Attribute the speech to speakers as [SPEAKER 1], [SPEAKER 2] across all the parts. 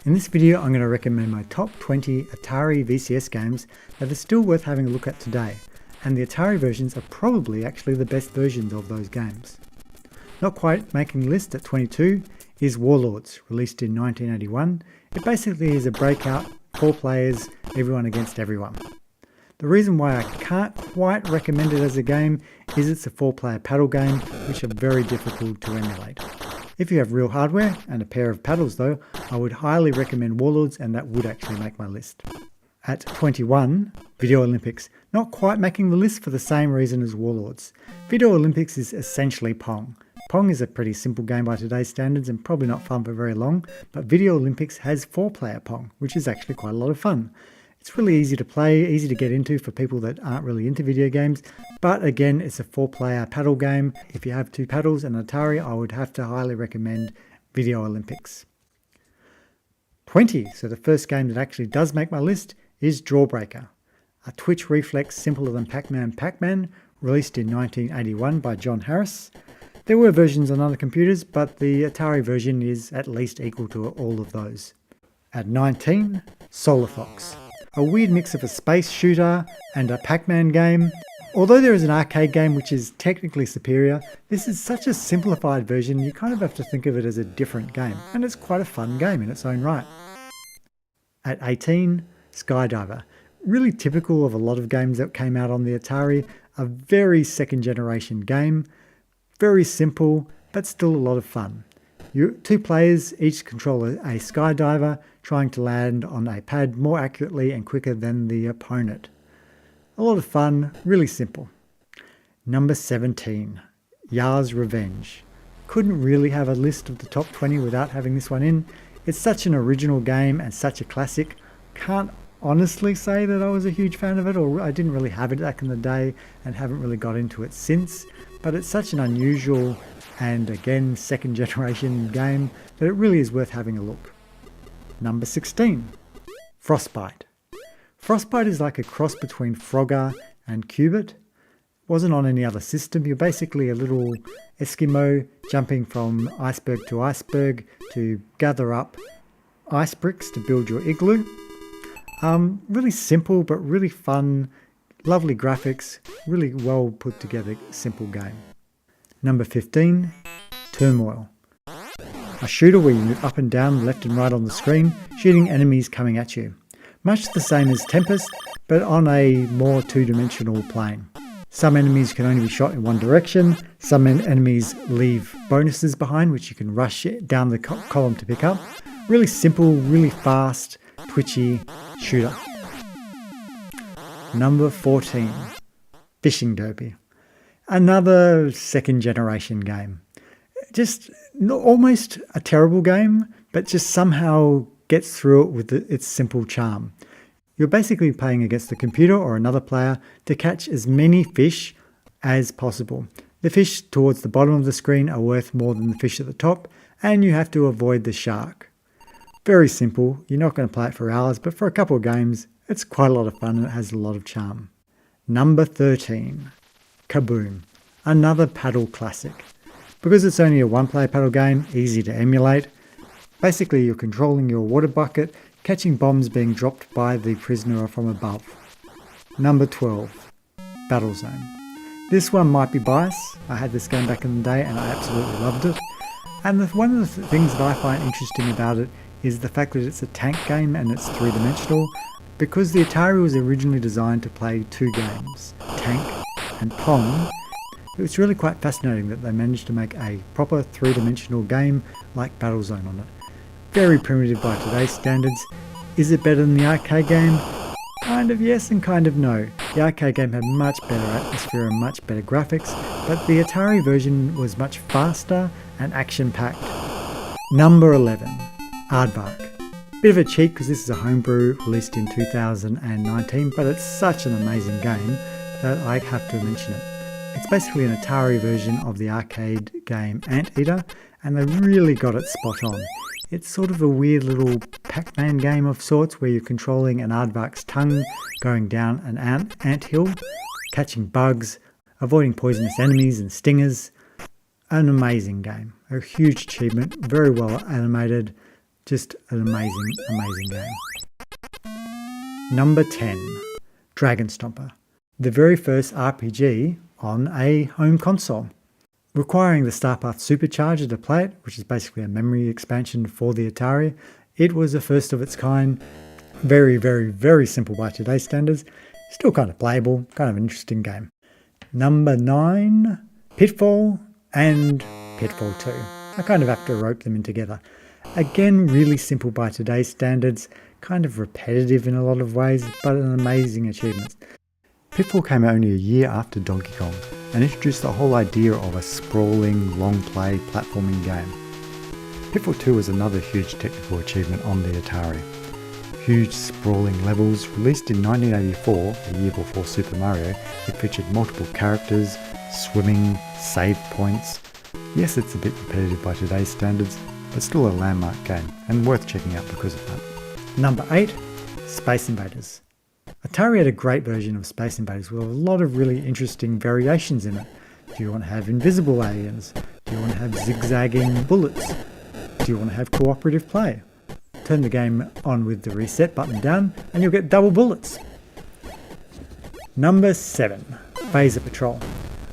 [SPEAKER 1] In this video I'm going to recommend my top 20 Atari VCS games that are still worth having a look at today, and the Atari versions are probably actually the best versions of those games. Not quite making the list at 22 is Warlords, released in 1981. It basically is a breakout, 4 players, everyone against everyone. The reason why I can't quite recommend it as a game is it's a 4-player paddle game, which are very difficult to emulate. If you have real hardware and a pair of paddles though, I would highly recommend Warlords, and that would actually make my list. At 21, Video Olympics, not quite making the list for the same reason as Warlords. Video Olympics is essentially Pong. Pong is a pretty simple game by today's standards and probably not fun for very long, but Video Olympics has 4-player Pong, which is actually quite a lot of fun. It's really easy to play, easy to get into for people that aren't really into video games, but again, it's a 4-player paddle game. If you have 2 paddles and Atari, I would have to highly recommend Video Olympics. 20, so the first game that actually does make my list is Jawbreaker, a Twitch reflex simpler than Pac-Man, released in 1981 by John Harris. There were versions on other computers, but the Atari version is at least equal to all of those. At 19, Solar Fox, a weird mix of a space shooter and a Pac-Man game. Although there is an arcade game which is technically superior, this is such a simplified version you kind of have to think of it as a different game, and it's quite a fun game in its own right. At 18, Skydiver, really typical of a lot of games that came out on the Atari, a very second generation game, very simple but still a lot of fun. 2 players each control a skydiver trying to land on a pad more accurately and quicker than the opponent. A lot of fun, really simple. Number 17, Yar's Revenge. Couldn't really have a list of the top 20 without having this one in. It's such an original game and such a classic. Can't honestly say that I was a huge fan of it, or I didn't really have it back in the day and haven't really got into it since, but it's such an unusual and again second generation game that it really is worth having a look. Number 16, Frostbite. Frostbite is like a cross between Frogger and Qubit. Wasn't on any other system. You're basically a little Eskimo jumping from iceberg to gather up ice bricks to build your igloo. Really simple but really fun, lovely graphics, really well put together simple game. Number 15, Turmoil. A shooter where you move up and down, left and right on the screen, shooting enemies coming at you. Much the same as Tempest, but on a more 2-dimensional plane. Some enemies can only be shot in one direction, some enemies leave bonuses behind which you can rush down the column to pick up. Really simple, really fast, twitchy shooter. Number 14, Fishing Derby. Another second generation game. Just almost a terrible game, but just somehow gets through it with its simple charm. You're basically playing against the computer or another player to catch as many fish as possible. The fish towards the bottom of the screen are worth more than the fish at the top, and you have to avoid the shark. Very simple. You're not going to play it for hours, but for a couple of games, it's quite a lot of fun and it has a lot of charm. Number 13, Kaboom, another paddle classic. Because it's only a 1-player paddle game, easy to emulate. Basically, you're controlling your water bucket, catching bombs being dropped by the prisoner from above. Number 12, Battlezone. This one might be biased. I had this game back in the day and I absolutely loved it. And one of the things that I find interesting about it is the fact that it's a tank game and it's 3-dimensional. Because the Atari was originally designed to play 2 games, Tank and Pong, it's really quite fascinating that they managed to make a proper 3-dimensional game like Battlezone on it. Very primitive by today's standards. Is it better than the arcade game? Kind of yes and kind of no. The arcade game had much better atmosphere and much better graphics, but the Atari version was much faster and action-packed. Number 11, Aardvark. Bit of a cheat because this is a homebrew released in 2019, but it's such an amazing game that I have to mention it. It's basically an Atari version of the arcade game Anteater, and they really got it spot on. It's sort of a weird little Pac-Man game of sorts where you're controlling an aardvark's tongue going down an anthill, catching bugs, avoiding poisonous enemies and stingers. An amazing game, a huge achievement, very well animated, Just an amazing, amazing game. Number 10, Dragon Stomper, the very first RPG on a home console. Requiring the Starpath Supercharger to play it, which is basically a memory expansion for the Atari, it was the first of its kind. Very, very, very simple by today's standards. Still kind of playable, kind of an interesting game. Number 9, Pitfall and Pitfall 2. I kind of have to rope them in together. Again, really simple by today's standards, kind of repetitive in a lot of ways, but an amazing achievement. Pitfall came out only a year after Donkey Kong and introduced the whole idea of a sprawling, long-play platforming game. Pitfall 2 was another huge technical achievement on the Atari. Huge sprawling levels, released in 1984, a year before Super Mario, it featured multiple characters, swimming, save points. Yes, it's a bit repetitive by today's standards, but still a landmark game and worth checking out because of that. Number 8, Space Invaders. Atari had a great version of Space Invaders with a lot of really interesting variations in it. Do you want to have invisible aliens? Do you want to have zigzagging bullets? Do you want to have cooperative play? Turn the game on with the reset button down and you'll get double bullets. Number 7, Phaser Patrol.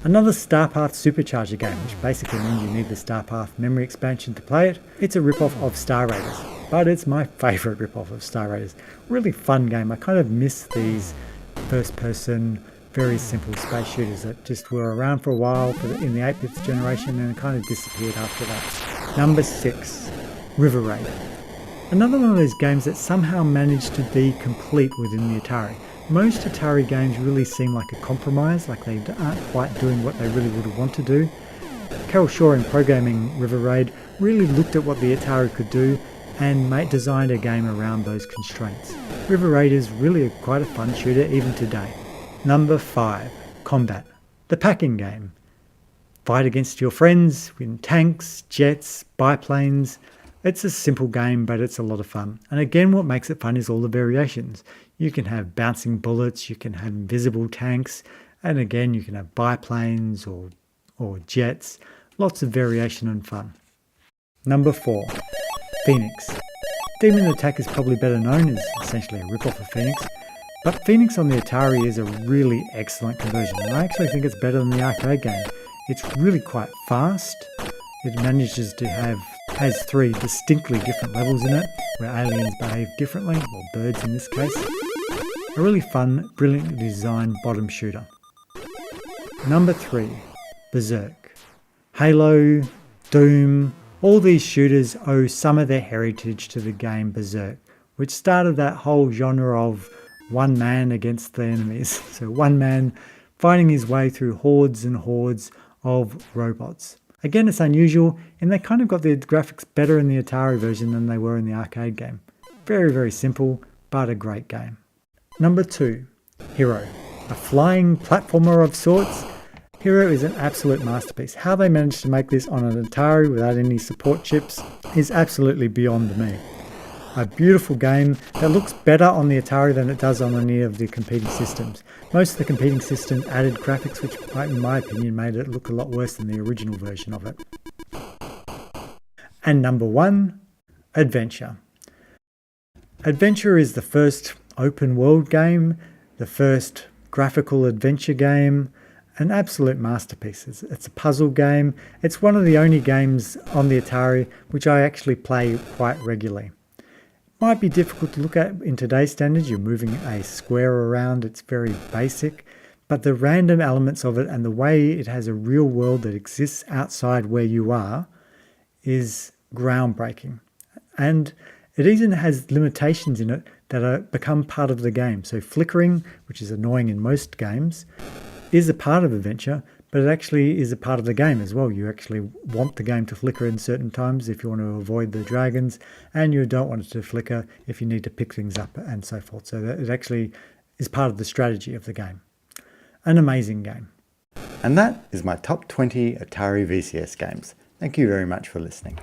[SPEAKER 1] Another Starpath Supercharger game, which basically means you need the Starpath memory expansion to play it. It's a rip-off of Star Raiders, but it's my favourite rip-off of Star Raiders. Really fun game. I kind of miss these first-person, very simple space shooters that just were around for a while in the 8-bit generation and kind of disappeared after that. Number 6, River Raid. Another one of those games that somehow managed to be complete within the Atari. Most Atari games really seem like a compromise, like they aren't quite doing what they really would want to do. Carol Shaw, in programming River Raid, really looked at what the Atari could do and designed a game around those constraints. River Raid is really quite a fun shooter even today. Number 5, Combat, the packing game. Fight against your friends in tanks, jets, biplanes. It's a simple game, but it's a lot of fun. And again, what makes it fun is all the variations. You can have bouncing bullets, you can have invisible tanks, and again, you can have biplanes or jets. Lots of variation and fun. Number 4, Phoenix. Demon Attack is probably better known as essentially a rip-off of Phoenix, but Phoenix on the Atari is a really excellent conversion, and I actually think it's better than the arcade game. It's really quite fast. It manages to has 3 distinctly different levels in it, where aliens behave differently, or birds in this case. A really fun, brilliantly designed bottom shooter. Number 3, Berserk. Halo, Doom, all these shooters owe some of their heritage to the game Berserk, which started that whole genre of one man against the enemies. So one man fighting his way through hordes and hordes of robots. Again, it's unusual, and they kind of got the graphics better in the Atari version than they were in the arcade game. Very, very simple, but a great game. Number 2, Hero. A flying platformer of sorts. Hero is an absolute masterpiece. How they managed to make this on an Atari without any support chips is absolutely beyond me. A beautiful game that looks better on the Atari than it does on any of the competing systems. Most of the competing systems added graphics which, in my opinion, made it look a lot worse than the original version of it. And number 1, Adventure. Adventure is the first open world game, the first graphical adventure game, an absolute masterpiece. It's a puzzle game. It's one of the only games on the Atari which I actually play quite regularly. Might be difficult to look at in today's standards. You're moving a square around, it's very basic, but the random elements of it and the way it has a real world that exists outside where you are is groundbreaking. And it even has limitations in it that become part of the game. So flickering, which is annoying in most games, is a part of Adventure, but it actually is a part of the game as well. You actually want the game to flicker in certain times if you want to avoid the dragons, and you don't want it to flicker if you need to pick things up and so forth. So that it actually is part of the strategy of the game. An amazing game. And that is my top 20 Atari VCS games. Thank you very much for listening.